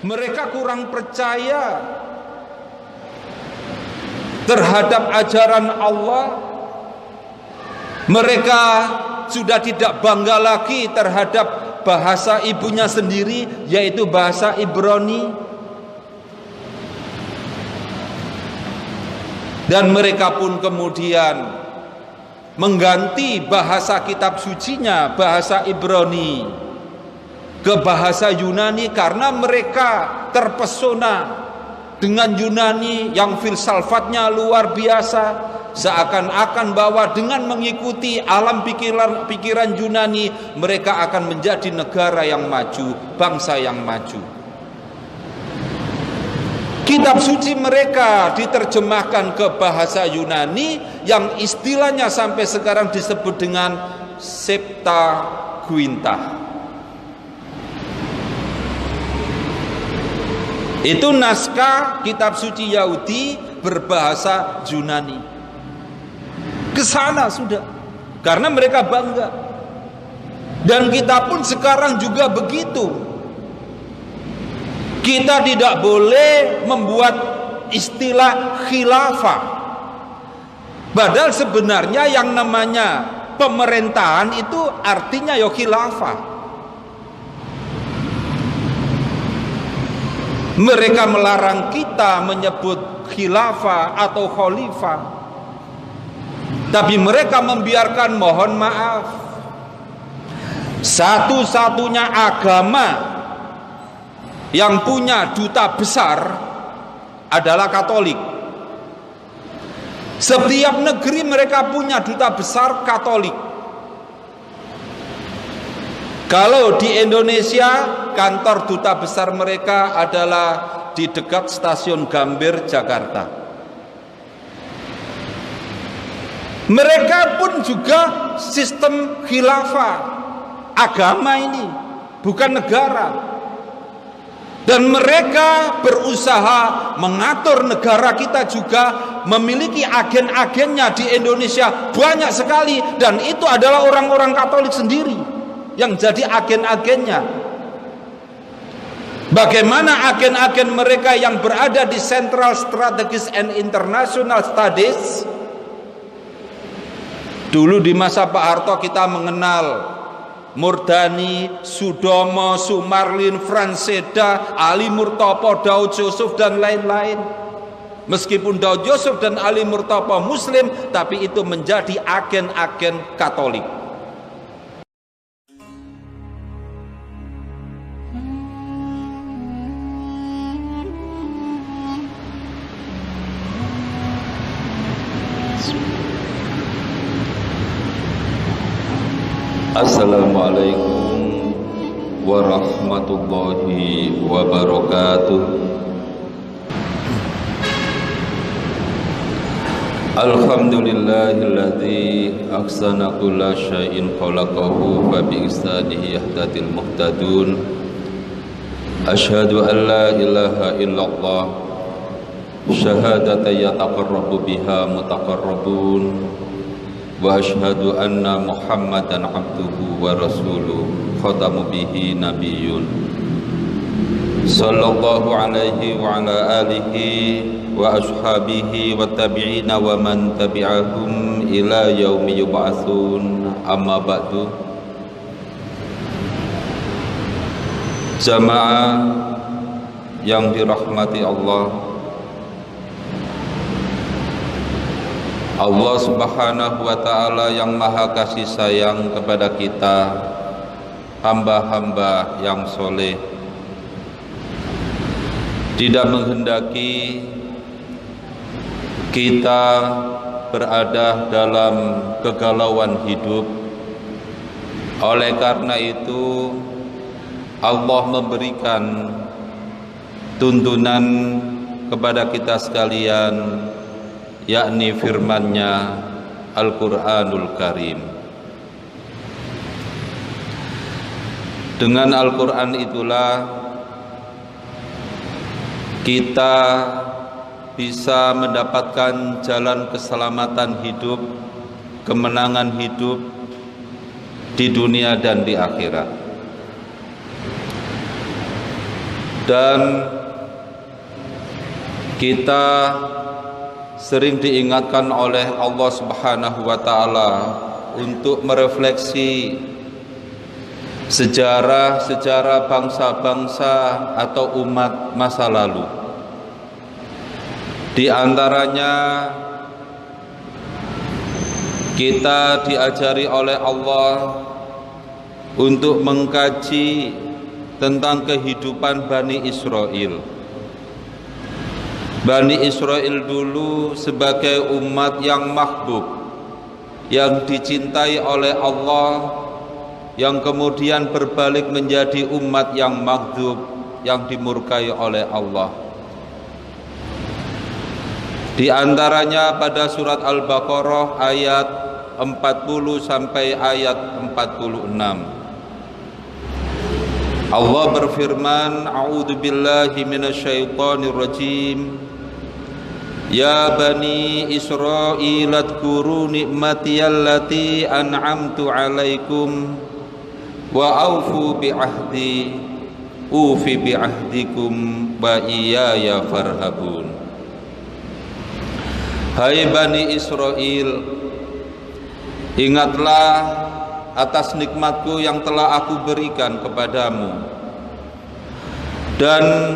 Mereka kurang percaya terhadap ajaran Allah. Mereka sudah tidak bangga lagi terhadap bahasa ibunya sendiri, yaitu bahasa Ibrani. Dan mereka pun kemudian mengganti bahasa kitab sucinya, bahasa Ibrani, ke bahasa Yunani karena mereka terpesona dengan Yunani yang filsafatnya luar biasa. Seakan-akan bahwa dengan mengikuti alam pikiran Yunani, mereka akan menjadi negara yang maju, bangsa yang maju. Kitab suci mereka diterjemahkan ke bahasa Yunani yang istilahnya sampai sekarang disebut dengan Septuaginta. Itu naskah kitab suci Yahudi berbahasa Yunani. Ke sana sudah, karena mereka bangga. Dan kita pun sekarang juga begitu. Kita tidak boleh membuat istilah khilafah. Padahal sebenarnya yang namanya pemerintahan itu artinya ya khilafah. Mereka melarang kita menyebut khilafah atau khalifah. Tapi mereka membiarkan, mohon maaf, satu-satunya agama yang punya duta besar adalah Katolik. Setiap negeri mereka punya duta besar Katolik. Kalau di Indonesia, kantor duta besar mereka adalah di dekat stasiun Gambir, Jakarta. Mereka pun juga sistem khilafah, agama ini bukan negara. Dan mereka berusaha mengatur negara kita juga, memiliki agen-agennya di Indonesia banyak sekali, dan itu adalah orang-orang Katolik sendiri yang jadi agen-agennya. Bagaimana agen-agen mereka yang berada di Central Strategies and International Studies? Dulu di masa Pak Harto kita mengenal Murdani, Sudomo, Sumarlin, Franseda, Ali Murtopo, Daud Yusuf dan lain-lain. Meskipun Daud Yusuf dan Ali Murtopo Muslim, tapi itu menjadi agen-agen Katolik. Assalamualaikum warahmatullahi wabarakatuh. Alhamdulillahilladzi ahsana kulla syai'in khalaqahu wa bi ihsanihi yahtadil muhtadun. Asyhadu an la ilaha illallah syahadatan yataqarrabu biha mutaqarrabun. Wa asyhadu anna Muhammadan abduhu wa rasuluh khatamu bihi nabiyyun sallallahu alaihi wa ala alihi wa ashabihi wa tabi'ina wa man tabi'ahum ila yaumi yub'atsun, amma ba'du. Jamaah yang dirahmati Allah, Allah Subhanahu wa ta'ala yang maha kasih sayang kepada kita, hamba-hamba yang soleh, tidak menghendaki kita berada dalam kegalauan hidup. Oleh karena itu Allah memberikan tuntunan kepada kita sekalian, yakni firman-Nya Al-Qur'anul Karim. Dengan Al-Qur'an itulah kita bisa mendapatkan jalan keselamatan hidup, kemenangan hidup di dunia dan di akhirat. Dan kita sering diingatkan oleh Allah Subhanahu wa taala untuk merefleksi sejarah-sejarah bangsa-bangsa atau umat masa lalu. Di antaranya kita diajari oleh Allah untuk mengkaji tentang kehidupan Bani Israel. Bani Israel dulu sebagai umat yang mahbub, yang dicintai oleh Allah, yang kemudian berbalik menjadi umat yang maghdub, yang dimurkai oleh Allah. Di antaranya pada surat Al-Baqarah ayat 40 sampai ayat 46. Allah berfirman, A'udzu billahi minasyaitonir rajim. Ya bani Israil adhkuru ni'mati allati an'amtu 'alaikum wa aufu bi'ahdi ufi bi'ahdikum wa iyaya farhabun. Hai Bani Israel, ingatlah atas nikmatku yang telah aku berikan kepadamu, dan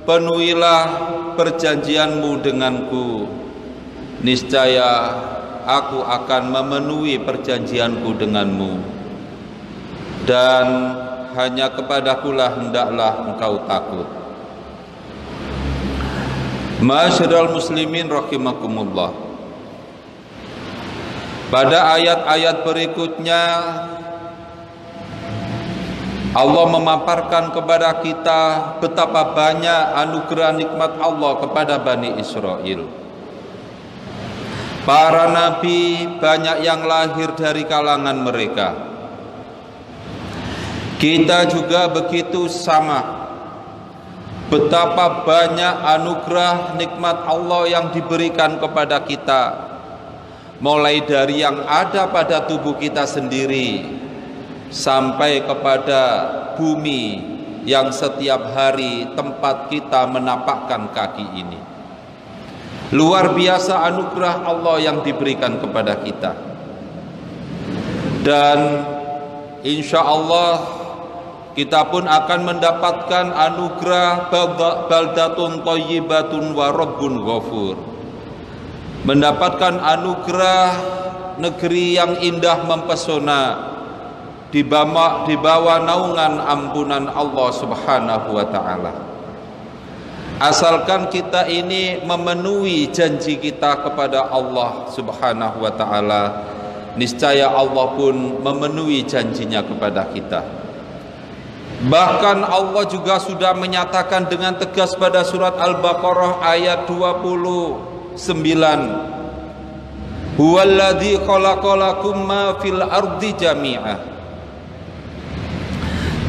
penuhilah perjanjianmu denganku. Niscaya aku akan memenuhi perjanjianku denganmu, dan hanya kepadakulah hendaklah engkau takut. Ma'asyiral muslimin rahimakumullah. Pada ayat-ayat berikutnya Allah memaparkan kepada kita betapa banyak anugerah nikmat Allah kepada Bani Israel. Para nabi banyak yang lahir dari kalangan mereka. Kita juga begitu sama. Betapa banyak anugerah nikmat Allah yang diberikan kepada kita, mulai dari yang ada pada tubuh kita sendiri sampai kepada bumi yang setiap hari tempat kita menapakkan kaki ini. Luar biasa anugerah Allah yang diberikan kepada kita. Dan insya Allah kita pun akan mendapatkan anugerah baldatun thayyibatun wa rabbun ghafur. Mendapatkan anugerah negeri yang indah mempesona di bawah naungan ampunan Allah Subhanahu wa taala. Asalkan kita ini memenuhi janji kita kepada Allah Subhanahu wa taala, niscaya Allah pun memenuhi janjinya kepada kita. Bahkan Allah juga sudah menyatakan dengan tegas pada surat Al-Baqarah ayat 29, Huwallazi khalaqalakum ma fil ardi jami'ah.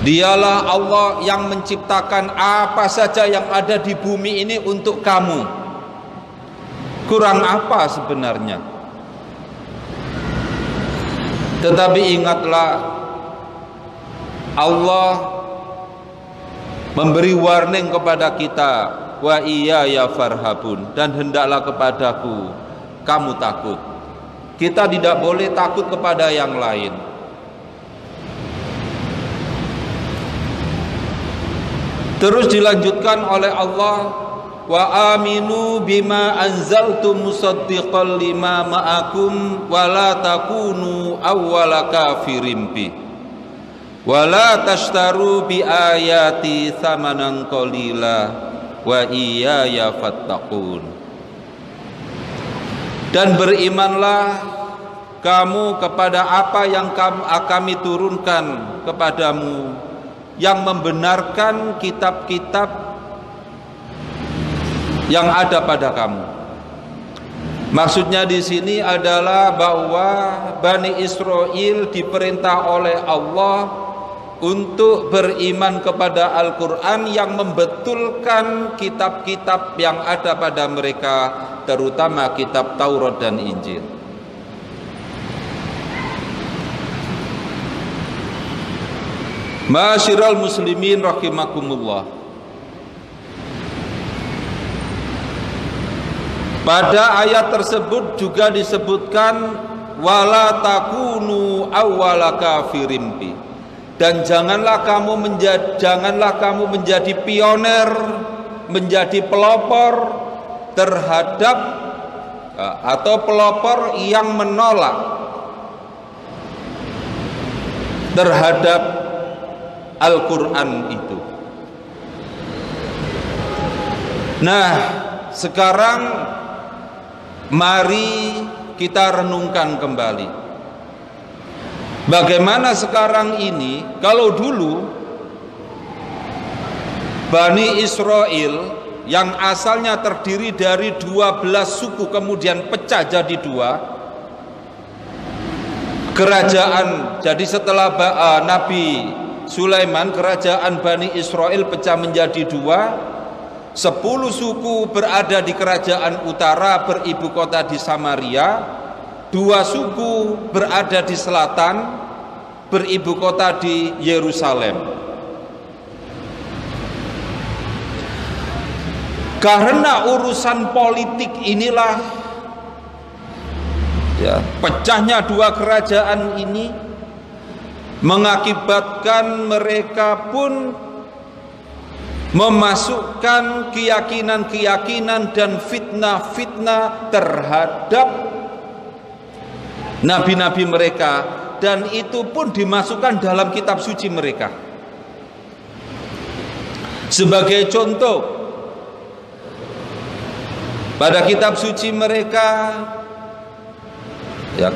Dialah Allah yang menciptakan apa saja yang ada di bumi ini untuk kamu. Kurang apa sebenarnya? Tetapi ingatlah, Allah memberi warning kepada kita, wa iyaya farhabun, dan hendaklah kepadaku kamu takut. Kita tidak boleh takut kepada yang lain. Terus dilanjutkan oleh Allah, wa aminu bima anzaltu musaddiqan lima ma'akum wa la takunu awwala kafirin bi wa la tashtaru bi ayati thamanan qalila wa iyaya fattaqun. Dan berimanlah kamu kepada apa yang kami turunkan kepadamu, yang membenarkan kitab-kitab yang ada pada kamu. Maksudnya di sini adalah bahwa Bani Israel diperintah oleh Allah untuk beriman kepada Al-Quran yang membetulkan kitab-kitab yang ada pada mereka, terutama kitab Taurat dan Injil. Ma'asyiral muslimin rahimakumullah. Pada ayat tersebut juga disebutkan wala takunu awwala kafirin bi. Dan janganlah kamu menjadi pioner, menjadi pelopor terhadap atau pelopor yang menolak terhadap Al-Quran itu. Nah, sekarang mari kita renungkan kembali. Bagaimana sekarang ini? Kalau dulu Bani Israel yang asalnya terdiri dari 12 suku kemudian pecah jadi 2. Kerajaan, jadi setelah Nabi Sulaiman, kerajaan Bani Israel pecah menjadi 2. 10 suku berada di kerajaan utara beribu kota di Samaria. 2 suku berada di selatan beribu kota di Yerusalem. Karena urusan politik inilah pecahnya 2 kerajaan ini mengakibatkan mereka pun memasukkan keyakinan-keyakinan dan fitnah-fitnah terhadap nabi-nabi mereka, dan itu pun dimasukkan dalam kitab suci mereka. Sebagai contoh, pada kitab suci mereka,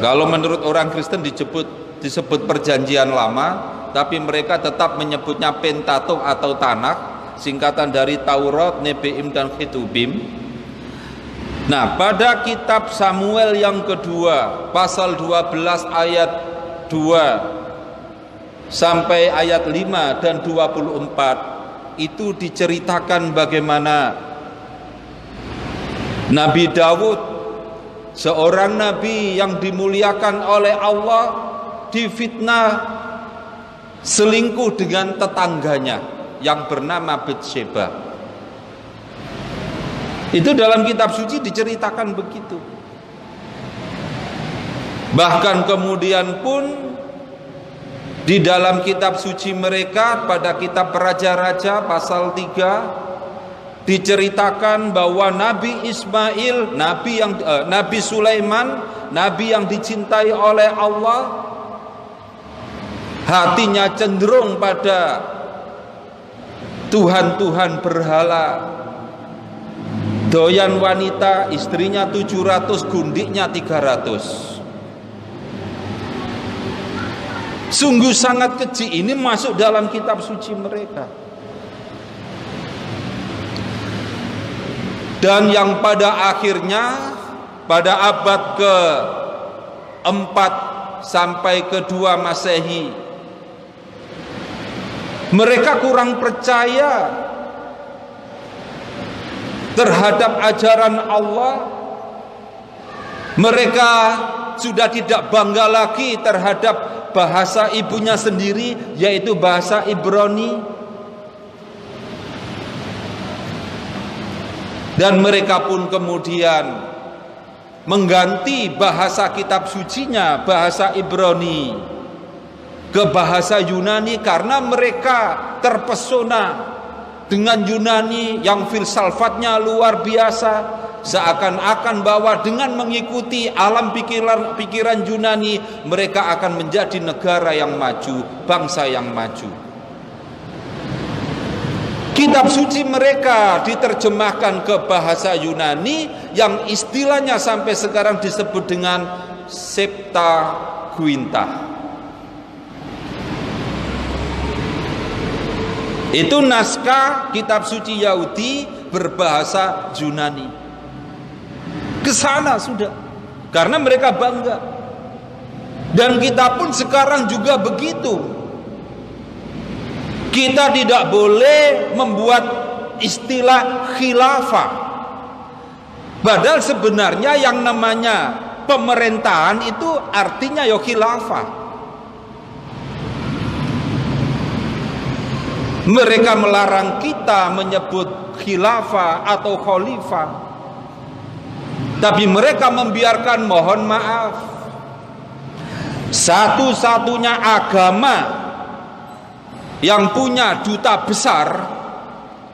kalau menurut orang Kristen disebut perjanjian lama, tapi mereka tetap menyebutnya Pentateuch atau Tanakh, singkatan dari Taurat, Nebiim dan Ketubim. Nah, pada kitab Samuel yang kedua, pasal 12 ayat 2 sampai ayat 5 dan 24, itu diceritakan bagaimana Nabi Daud, seorang nabi yang dimuliakan oleh Allah, difitnah selingkuh dengan tetangganya yang bernama Batsheba. Itu dalam kitab suci diceritakan begitu. Bahkan kemudian pun di dalam kitab suci mereka pada kitab Raja-Raja pasal 3 diceritakan bahwa Nabi Ismail, Nabi Sulaiman, nabi yang dicintai oleh Allah, hatinya cenderung pada Tuhan-Tuhan berhala. Doyan wanita, istrinya 700, gundiknya 300. Sungguh sangat keji. Ini masuk dalam kitab suci mereka. Dan yang pada akhirnya pada abad ke-4 sampai ke-2 Masehi, mereka kurang percaya terhadap ajaran Allah. Mereka sudah tidak bangga lagi terhadap bahasa ibunya sendiri, yaitu bahasa Ibrani. Dan mereka pun kemudian mengganti bahasa kitab sucinya, bahasa Ibrani, ke bahasa Yunani karena mereka terpesona dengan Yunani yang filsafatnya luar biasa, seakan-akan bahwa dengan mengikuti alam pikiran Yunani mereka akan menjadi negara yang maju, bangsa yang maju. Kitab suci mereka diterjemahkan ke bahasa Yunani yang istilahnya sampai sekarang disebut dengan Septuaginta. Itu naskah kitab suci Yahudi berbahasa Yunani. Kesana sudah, karena mereka bangga. Dan kita pun sekarang juga begitu. Kita tidak boleh membuat istilah khilafah. Padahal sebenarnya yang namanya pemerintahan itu artinya ya khilafah. Mereka melarang kita menyebut khilafah atau khalifah. Tapi mereka membiarkan, mohon maaf, satu-satunya agama yang punya duta besar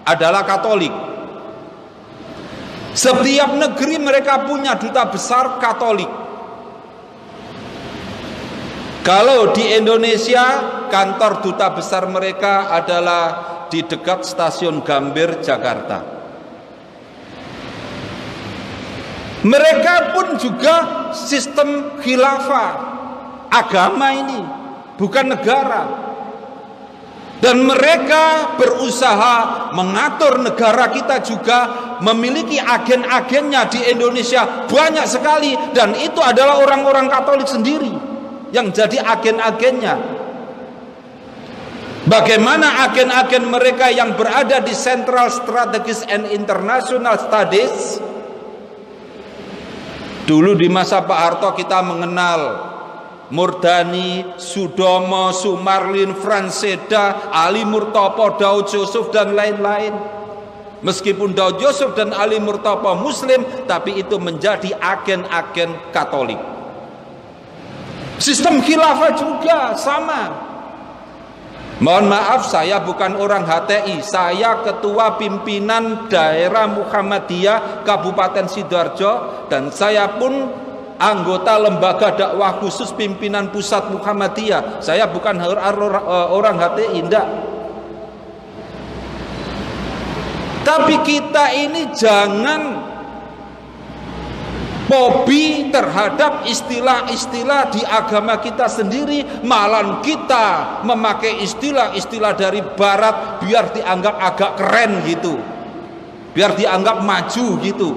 adalah Katolik. Setiap negeri mereka punya duta besar Katolik. Kalau di Indonesia, kantor duta besar mereka adalah di dekat stasiun Gambir, Jakarta. Mereka pun juga sistem khilafah, agama ini bukan negara. Dan mereka berusaha mengatur negara kita juga, memiliki agen-agennya di Indonesia banyak sekali, dan itu adalah orang-orang Katolik sendiri yang jadi agen-agennya. Bagaimana agen-agen mereka yang berada di Central Strategies and International Studies? Dulu di masa Pak Harto kita mengenal Murdani, Sudomo, Sumarlin, Franseda, Ali Murtopo, Daud Yusuf dan lain-lain. Meskipun Daud Yusuf dan Ali Murtopo Muslim, tapi itu menjadi agen-agen Katolik. Sistem khilafah juga sama. Mohon maaf, saya bukan orang HTI, saya ketua pimpinan daerah Muhammadiyah Kabupaten Sidoarjo, dan saya pun anggota lembaga dakwah khusus pimpinan pusat Muhammadiyah. Saya bukan orang HTI, enggak. Tapi kita ini jangan fobi terhadap istilah-istilah di agama kita sendiri, malah kita memakai istilah-istilah dari barat biar dianggap agak keren gitu, biar dianggap maju gitu.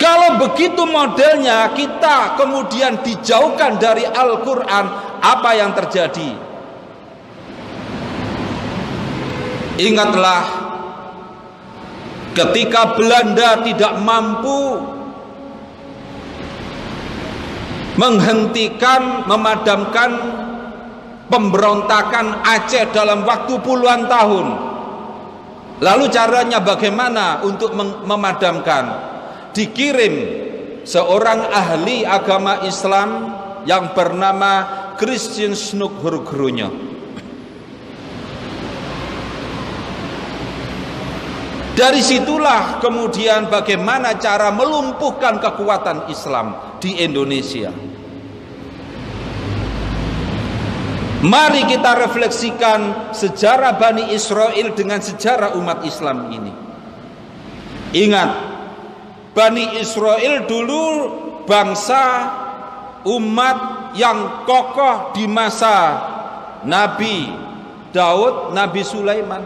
Kalau begitu modelnya, kita kemudian dijauhkan dari Al-Quran, apa yang terjadi? Ingatlah, ketika Belanda tidak mampu menghentikan, memadamkan pemberontakan Aceh dalam waktu puluhan tahun, lalu caranya bagaimana untuk memadamkan? Dikirim seorang ahli agama Islam yang bernama Christian Snoek Hurgronje. Dari situlah kemudian bagaimana cara melumpuhkan kekuatan Islam di Indonesia. Mari kita refleksikan sejarah Bani Israel dengan sejarah umat Islam ini. Ingat, Bani Israel dulu bangsa umat yang kokoh di masa Nabi Daud, Nabi Sulaiman,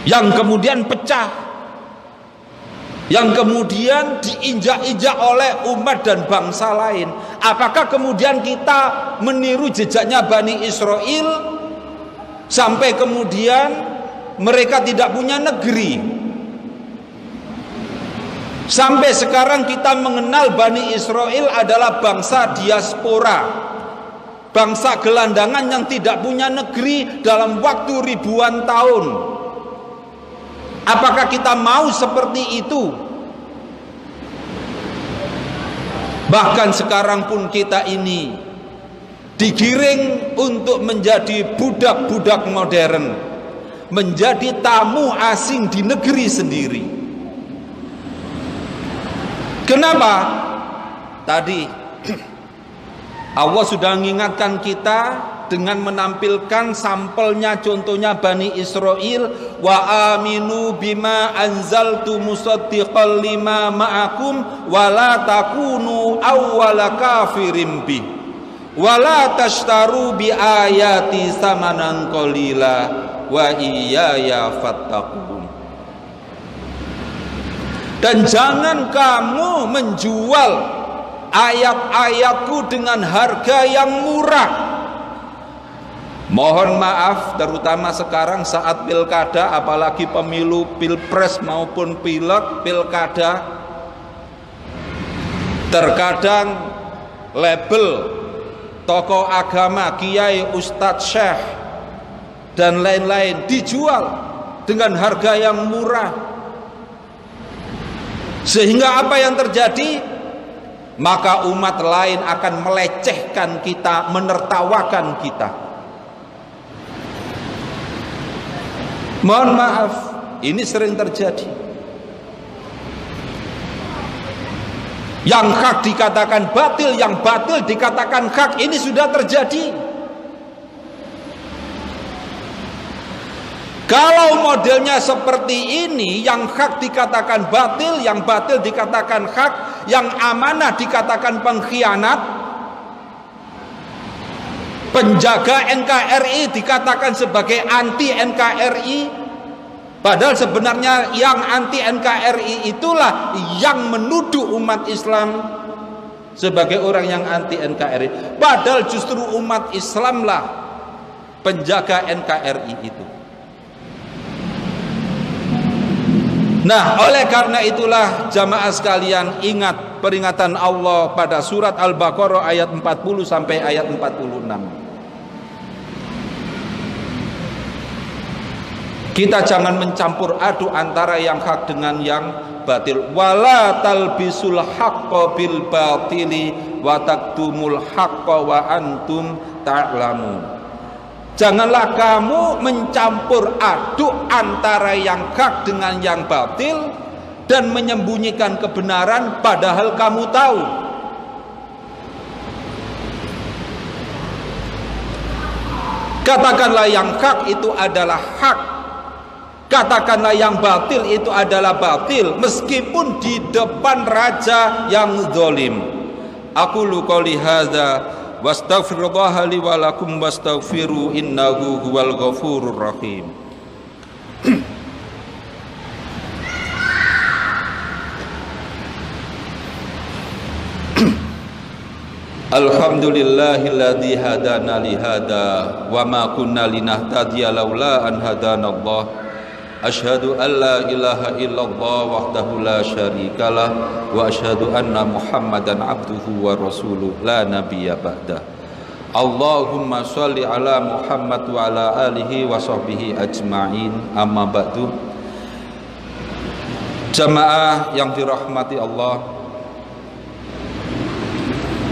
yang kemudian pecah, yang kemudian diinjak-injak oleh umat dan bangsa lain. Apakah kemudian kita meniru jejaknya Bani Israel sampai kemudian mereka tidak punya negeri? Sampai sekarang kita mengenal Bani Israel adalah bangsa diaspora, bangsa gelandangan yang tidak punya negeri dalam waktu ribuan tahun. Apakah kita mau seperti itu? Bahkan sekarang pun kita ini digiring untuk menjadi budak-budak modern, menjadi tamu asing di negeri sendiri. Kenapa? Tadi Allah sudah mengingatkan kita dengan menampilkan sampelnya, contohnya Bani Israel, wa aminu bima anzaltu musaddiqal lima ma'akum wa la takunu awwala kafirin bi wa la tashtaru bi ayati samanan qalila wa iyaya fattaqun. Dan jangan kamu menjual ayat-ayatku dengan harga yang murah. Mohon maaf, terutama sekarang saat pilkada, apalagi pemilu pilpres maupun pilkada, terkadang label tokoh agama, kiai, ustadz, syekh dan lain-lain dijual dengan harga yang murah. Sehingga apa yang terjadi? Maka umat lain akan melecehkan kita, menertawakan kita. Mohon maaf, ini sering terjadi. Yang hak dikatakan batil, yang batil dikatakan hak, ini sudah terjadi. Kalau modelnya seperti ini, yang hak dikatakan batil, yang batil dikatakan hak, yang amanah dikatakan pengkhianat, penjaga NKRI dikatakan sebagai anti NKRI, padahal sebenarnya yang anti NKRI itulah yang menuduh umat Islam sebagai orang yang anti NKRI, padahal justru umat Islamlah penjaga NKRI itu. Nah, oleh karena itulah jamaah sekalian, ingat peringatan Allah pada surat Al-Baqarah ayat 40 sampai ayat 46. Kita jangan mencampur aduk antara yang hak dengan yang batil. Wala talbisul haqqo bil batili wa taktumul haqqo wa antum ta'lamun. Janganlah kamu mencampur aduk antara yang hak dengan yang batil dan menyembunyikan kebenaran padahal kamu tahu. Katakanlah yang hak itu adalah hak, katakanlah yang batil itu adalah batil, meskipun di depan raja yang zalim. Aqulu qouli hadza wastaghfirullaha li wa lakum wastaghfiru innahu huwal ghafurur rahim. Alhamdulillahilladzi hadana li hada wa ma kunna linahtadiya laula an hadanallah. Asyhadu an la ilaha illallah wahdahu la syarikalah wa asyhadu anna Muhammadan abduhu wa rasuluh la nabiyya ba'da. Allahumma sholli ala Muhammad wa ala alihi wa sahbihi ajma'in. Amma ba'du. Jamaah yang dirahmati Allah,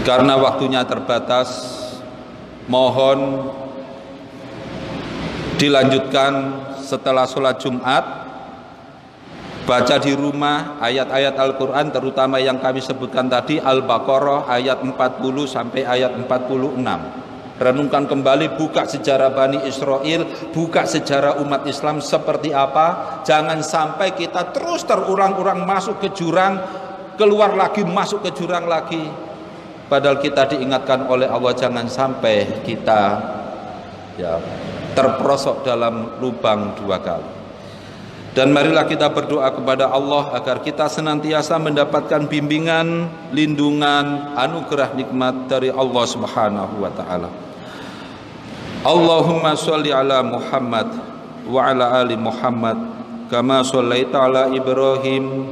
karena waktunya terbatas, mohon dilanjutkan setelah sholat Jumat, baca di rumah ayat-ayat Al-Quran, terutama yang kami sebutkan tadi, Al-Baqarah ayat 40 sampai ayat 46. Renungkan kembali, buka sejarah Bani Israel, buka sejarah umat Islam seperti apa. Jangan sampai kita terus terurang-urang masuk ke jurang, keluar lagi, masuk ke jurang lagi. Padahal kita diingatkan oleh Allah, jangan sampai kita terperosok dalam lubang dua kali. Dan marilah kita berdoa kepada Allah agar kita senantiasa mendapatkan bimbingan, lindungan, anugerah nikmat dari Allah Subhanahu wa taala. Allahumma sholli ala Muhammad wa ala ali Muhammad kama shallaita ala Ibrahim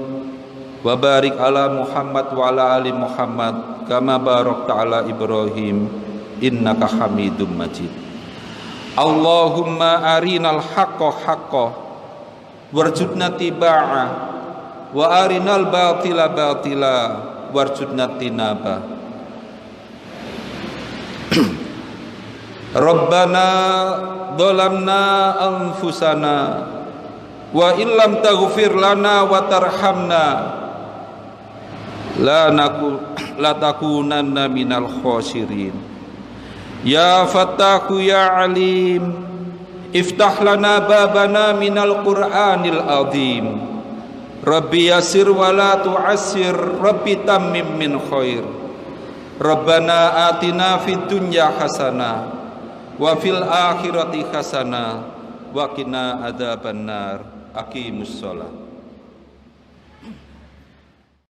wa barik ala Muhammad wa ala ali Muhammad kama barakta ala Ibrahim innaka Hamidum Majid. Allahumma arinal haqqa haqqa warjudna tiba'a wa arinal batila batila warjudna tinaba. Rabbana dhalamna anfusana wa illam taghfir lana wa tarhamna la takunanna minal khosirin. Ya Fattahu ya Alim, iftah lana babana minal Qur'anil azim. Rabbi yasir wa la tu'assir, Rabbi tammim min khair. Rabbana atina fid dunya hasanah wa fil akhirati hasanah wa qina adzabannar. Aqimus shalah.